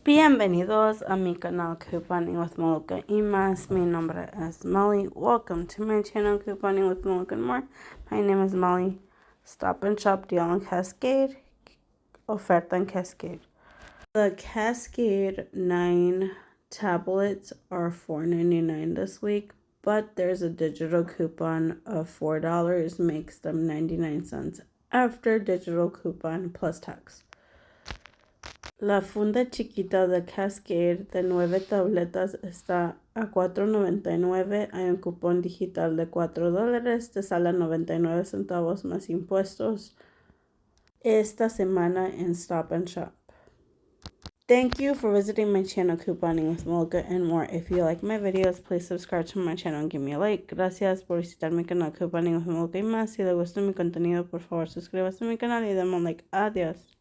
Bienvenidos a mi canal Couponing with Moluka y más. Mi nombre es Molly. Welcome to my channel Couponing with Moluka and more. My name is Molly. Stop and Shop deal on Cascade. Oferta en Cascade. The Cascade 9 tablets are $4.99 this week, but there's a digital coupon of $4, makes them 99 cents after digital coupon plus tax. La funda chiquita de Cascade de 9 tabletas está a $4.99. Hay un cupón digital de $4. Te sale 99 centavos más impuestos esta semana en Stop and Shop. Thank you for visiting my channel Couponing with Moluka and more. If you like my videos, please subscribe to my channel and give me a like. Gracias por visitar mi canal Couponing with Moluka y más. Si le gusta mi contenido, por favor suscríbase a mi canal y denme un like. Adiós.